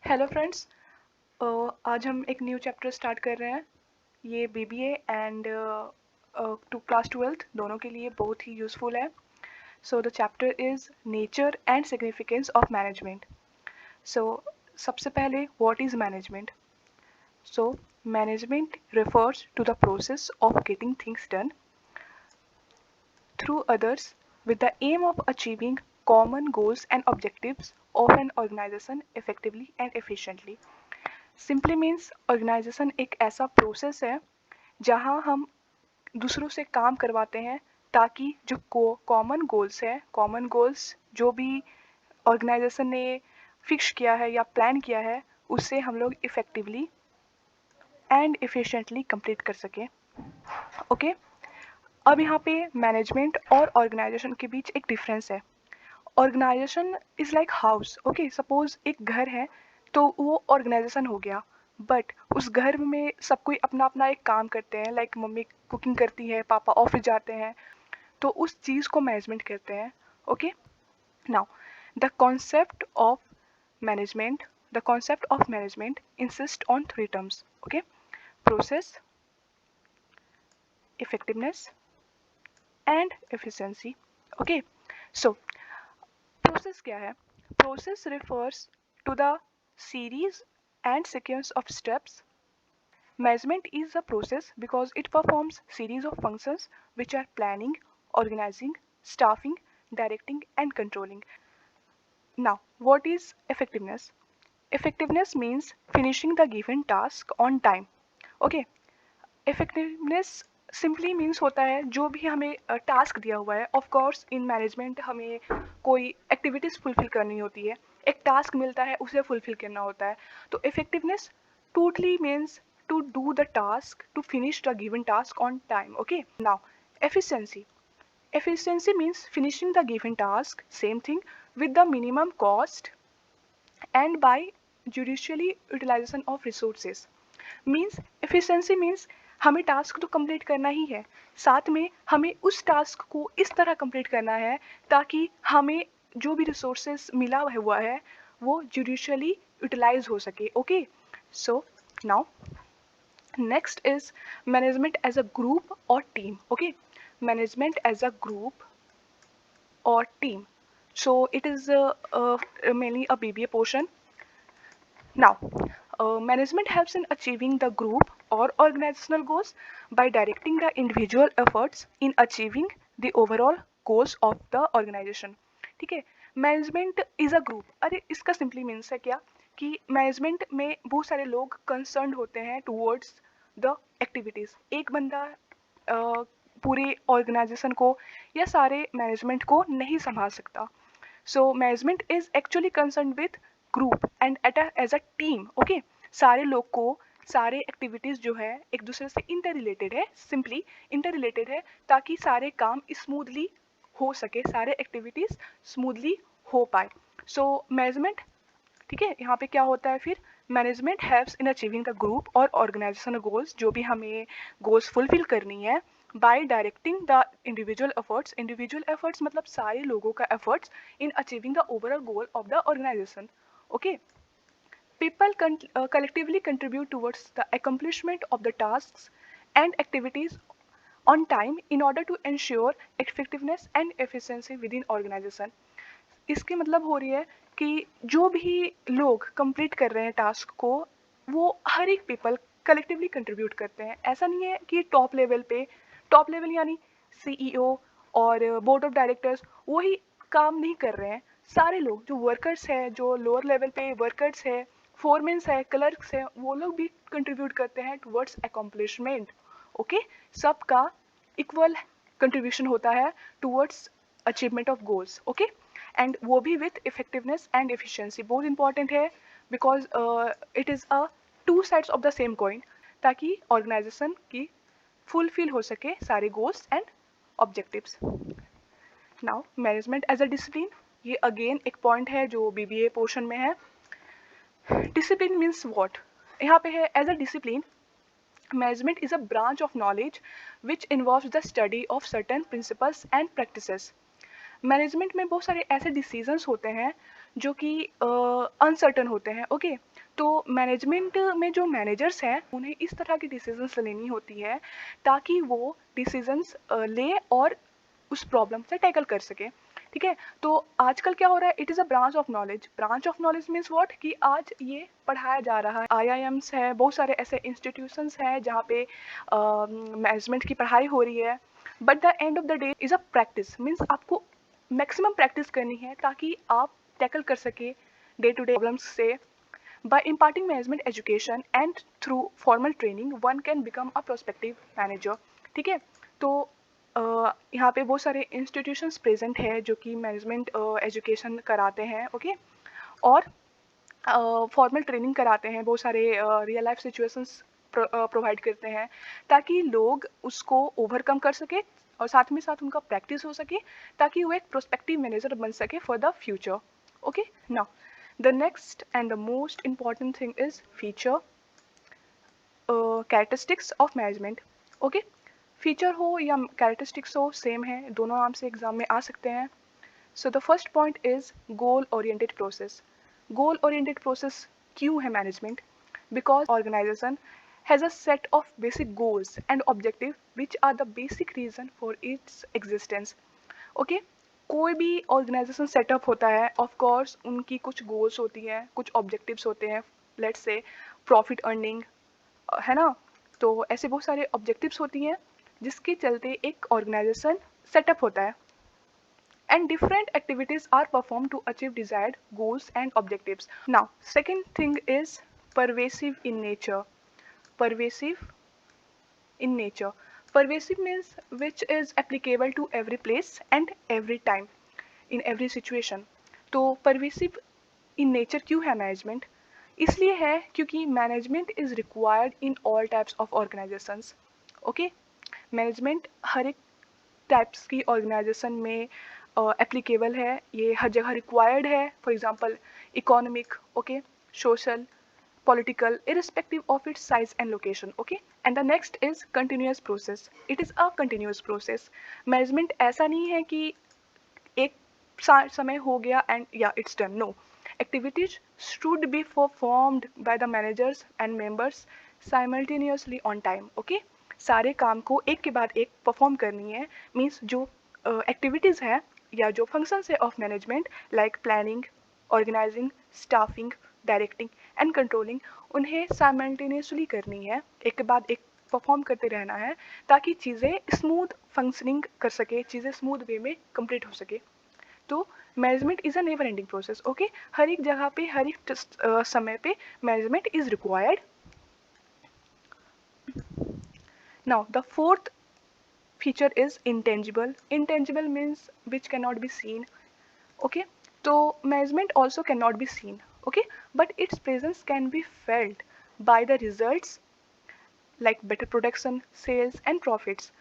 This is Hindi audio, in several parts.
Hello friends. आज हम एक न्यू चैप्टर स्टार्ट कर रहे हैं। ये बीबीए एंड टू क्लास 12 दोनों के लिए बहुत ही यूज़फुल है। So the chapter is nature and significance of management. So सबसे पहले what is management? So management refers to the process of getting things done through others with the aim of achieving common goals and objectives of an organization effectively and efficiently. Simply means organization एक ऐसा प्रोसेस है जहां हम दूसरों से काम करवाते हैं ताकि जो कॉमन गोल्स है, कॉमन गोल्स जो भी ऑर्गेनाइजेशन ने फिक्स किया है या प्लान किया है, उससे हम लोग इफ़ेक्टिवली एंड एफिशिएंटली कंप्लीट कर सकें। ओके, अब यहाँ पे मैनेजमेंट और ऑर्गेनाइजेशन के बीच एक डिफरेंस है। Organization is like house. Okay, suppose एक घर है तो वो ऑर्गेनाइजेशन हो गया। बट उस घर में सब कोई अपना अपना एक काम करते हैं, लाइक मम्मी कुकिंग करती है, पापा ऑफिस जाते हैं, तो उस चीज़ को मैनेजमेंट कहते हैं। Okay, now the concept of management the concept of management insist on three terms. Okay, process, effectiveness and efficiency. Okay, so process क्या है? Process refers to the series and sequence of steps. Management is a process because it performs series of functions which are planning, organizing, staffing, directing and controlling. Now, what is effectiveness? Effectiveness means finishing the given task on time. Okay, effectiveness simply means होता है जो भी हमें टास्क दिया हुआ है। ऑफ कोर्स इन मैनेजमेंट हमें कोई एक्टिविटीज़ फुलफिल करनी होती है, एक टास्क मिलता है उसे फुलफिल करना होता है। तो effectiveness totally means to do the task, to finish the given task on time. Okay, now efficiency efficiency means finishing the given task, same thing, with the minimum cost and by judicially utilization of resources. Means efficiency means हमें टास्क तो कंप्लीट करना ही है, साथ में हमें उस टास्क को इस तरह कंप्लीट करना है ताकि हमें जो भी रिसोर्सेज मिला हुआ है वो जुडिशियली यूटिलाइज हो सके। Okay, so now next is management as a group और team. Okay, management as a group or team. So it is mainly a BBA portion. Now, management helps in achieving the group or organizational goals by directing the individual efforts in achieving the overall goals of the organization. ठीक है, मैनेजमेंट इज अ ग्रुप। अरे इसका सिंपली मीन्स है क्या कि मैनेजमेंट में बहुत सारे लोग कंसर्न होते हैं टूवर्ड्स द एक्टिविटीज़। एक बंदा पूरे ऑर्गेनाइजेशन को या सारे मैनेजमेंट को नहीं संभाल सकता। So management is actually concern with group and as a team. Okay, सारे लोग को सारे एक्टिविटीज़ जो है एक दूसरे से इंटर रिलेटेड है, सिंपली इंटर रिलेटेड है ताकि सारे काम स्मूथली हो सके, सारे एक्टिविटीज़ स्मूथली हो पाए। सो मैनेजमेंट, ठीक है, यहाँ पे क्या होता है फिर? Management helps in achieving the group और ऑर्गेनाइजेशनल गोल्स, जो भी हमें गोल्स फुलफिल करनी है, by directing the individual efforts. Individual efforts मतलब सारे लोगों का efforts in achieving the overall goal of the organisation. Okay, people collectively contribute towards the accomplishment of the tasks and activities on time in order to ensure effectiveness and efficiency within organization. इसकी मतलब हो रही है कि जो भी लोग कंप्लीट कर रहे हैं टास्क को, वो हर एक पीपल कलेक्टिवली कंट्रीब्यूट करते हैं। ऐसा नहीं है कि टॉप लेवल पे, टॉप लेवल यानी सीईओ और बोर्ड ऑफ डायरेक्टर्स वही काम नहीं कर रहे हैं। सारे लोग जो वर्कर्स हैं, जो लोअर लेवल पे वर्कर्स है, फोरमेन्स है, क्लर्क्स है, वो लोग भी कंट्रीब्यूट करते हैं टुवर्ड्स अकम्पलिशमेंट। ओके, सबका इक्वल कंट्रीब्यूशन होता है towards achievement of goals. Okay, and वो भी विथ इफेक्टिवनेस एंड एफिशिएंसी बहुत इंपॉर्टेंट है because it is a two sides of the same coin, ताकि ऑर्गेनाइजेशन की फुलफिल हो सके सारे goals and objectives. Now management as a discipline, ये अगेन एक पॉइंट है जो बीबीए पोर्शन में है। Discipline means what? यहाँ पे है as a discipline management is a branch of knowledge which involves the study of certain principles and practices. Management में बहुत सारे ऐसे डिसीजंस होते हैं जो कि अनसर्टन होते हैं। ओके, तो मैनेजमेंट में जो मैनेजर्स हैं उन्हें इस तरह की डिसीजंस लेनी होती है ताकि वो डिसीजंस ले और उस प्रॉब्लम से टैकल कर सके। ठीक है, तो आजकल क्या हो रहा है, it is a branch of knowledge means what, कि आज ये पढ़ाया जा रहा है। आईआईएम्स है, बहुत सारे ऐसे इंस्टीट्यूशंस हैं जहाँ पे मैनेजमेंट की पढ़ाई हो रही है। But the end of the day is a practice, means आपको मैक्सिमम प्रैक्टिस करनी है ताकि आप टैकल कर सके डे टू डे प्रॉब्लम्स से। By imparting management education and through formal training, one can become a prospective manager. ठीक है, तो यहाँ पे बहुत सारे इंस्टीट्यूशंस प्रेजेंट है जो कि मैनेजमेंट एजुकेशन कराते हैं। ओके, और फॉर्मल ट्रेनिंग कराते हैं, बहुत सारे रियल लाइफ सिचुएशंस प्रोवाइड करते हैं ताकि लोग उसको ओवरकम कर सके और साथ में साथ उनका प्रैक्टिस हो सके ताकि वो एक प्रोस्पेक्टिव मैनेजर बन सके for the future. Okay, now the next and the most important thing is feature characteristics of management. Okay, feature हो या कैरेक्टरिस्टिक्स हो सेम है, दोनों नाम से एग्जाम में आ सकते हैं। So the first point is goal oriented process. Goal oriented process क्यों है management? Because organisation has a set of basic goals and objective which are the basic reason for its existence. Okay, कोई भी ऑर्गेनाइजेशन सेटअप होता है, ऑफ कोर्स उनकी कुछ गोल्स होती हैं, कुछ ऑब्जेक्टिव्स होते हैं, लेट्स से प्रॉफिट अर्निंग, है ना। तो ऐसे बहुत सारे ऑब्जेक्टिव्स होती हैं जिसके चलते एक ऑर्गेनाइजेशन सेटअप होता है and different activities are performed to achieve desired goals and objectives. Now, second thing is pervasive in nature. Pervasive in nature. Pervasive means which is applicable to every place and every time, in every situation. तो pervasive in nature क्यों है मैनेजमेंट? इसलिए है क्योंकि management is required in all types of organisations. Okay, management हर एक टाइप्स की ऑर्गेनाइजेशन में एप्लीकेबल है, ये हर जगह रिक्वायर्ड है। For example economic, okay, social, political, irrespective of its size and location. Okay, and the next is continuous process. It is a continuous process. Management ऐसा नहीं है कि एक समय हो गया and yeah it's done. No, activities should be performed by the managers and members simultaneously on time. Okay, सारे काम को एक के बाद एक परफॉर्म करनी है, मीन्स जो एक्टिविटीज़ है या जो फंक्शंस है of management like planning, organising, staffing, directing and controlling, उन्हें साइमल्टेनियसली करनी है, एक के बाद एक परफॉर्म करते रहना है ताकि चीज़ें स्मूथ फंक्शनिंग कर सके, चीज़ें स्मूथ वे में कंप्लीट हो सके। तो management is a never ending process. Okay, हर एक जगह पे हर एक समय पे management is required. Now the fourth feature is intangible. Intangible means which cannot be seen. Okay, so management also cannot be seen. Okay, but its presence can be felt by the results like better production, sales and profits.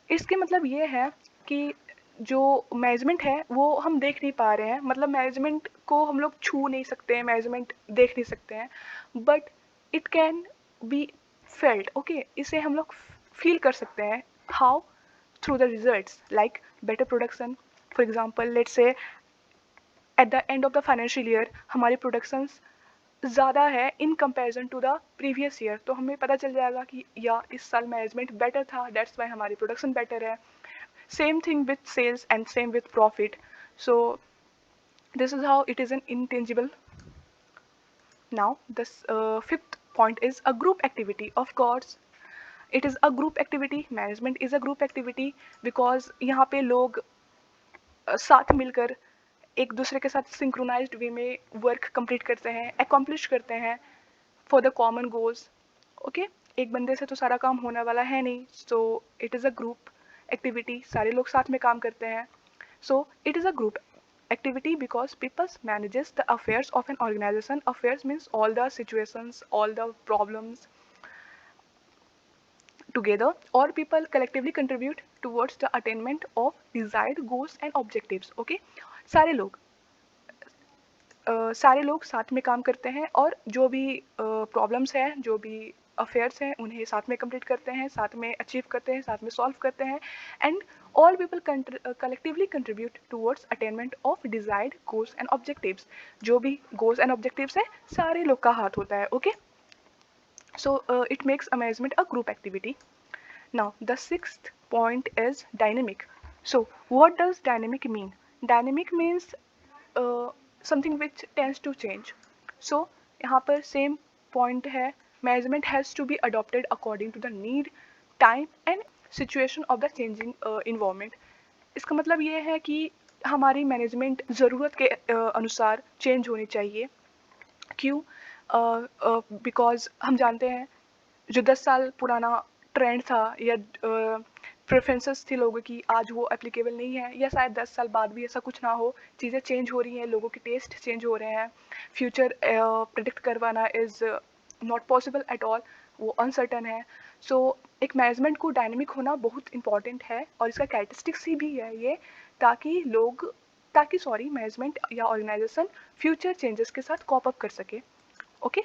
इसके मतलब ये है कि जो मैनेजमेंट है वो हम देख नहीं पा रहे हैं, मतलब मैनेजमेंट को हम लोग छू नहीं सकते हैं, मैनेजमेंट देख नहीं सकते हैं, but it can be felt. Okay, इसे हम लोग फील कर सकते हैं। How? Through the results like better production. For example let's say at the end of the financial year हमारी प्रोडक्शंस ज़्यादा है in comparison to the previous year, तो हमें पता चल जाएगा कि या इस साल मैनेजमेंट बेटर था, दैट्स वाई हमारी प्रोडक्शन बेटर है। Same thing with sales and same with profit. So this is how it is an intangible. Now the fifth point is a group activity. Of course it is a group activity, management is a group activity because यहाँ पे लोग साथ मिलकर एक दूसरे के साथ सिंक्रोनाइज्ड वे में वर्क कंप्लीट करते हैं, अकॉम्प्लिश करते हैं for the common goals. Okay, एक बंदे से तो सारा काम होने वाला है नहीं, so it is a group activity, सारे लोग साथ में काम करते हैं। So it is a group activity because people manages the affairs of an organization. Affairs means all the situations, all the problems together, or people collectively contribute towards the attainment of desired goals and objectives. Okay, सारे लोग सारे लोग साथ में काम करते हैं और जो भी प्रॉब्लम्स है, जो भी अफेयर्स हैं उन्हें साथ में कंप्लीट करते हैं, साथ में अचीव करते हैं, साथ में सॉल्व करते हैं, and all people collectively contribute towards attainment of desired goals and objectives. जो भी goals and objectives हैं सारे लोग का हाथ होता है. Okay, so it makes amazement a group activity. Now the sixth point is dynamic. So what does dynamic mean? Dynamic means something which tends to change. So यहाँ पर same point है, management has to be adopted according to the need, time and situation of the changing environment. इसका मतलब ये है कि हमारी मैनेजमेंट ज़रूरत के अनुसार चेंज होनी चाहिए. क्यों? बिकॉज हम जानते हैं जो 10 साल पुराना ट्रेंड था या प्रेफरेंसेस थी लोगों की, आज वो एप्लीकेबल नहीं है, या शायद 10 साल बाद भी ऐसा कुछ ना हो. चीज़ें चेंज हो रही हैं, लोगों के टेस्ट चेंज हो रहे हैं, फ्यूचर प्रिडिक्ट करवाना is not possible at all, वो अनसर्टन है. सो एक मैनेजमेंट को डायनेमिक होना बहुत इंपॉर्टेंट है और इसका कैरेक्टरिस्टिक्स ही भी है ये, ताकि मैनेजमेंट या ऑर्गेनाइजेशन फ्यूचर चेंजेस के साथ कॉप अप कर सके. ओके.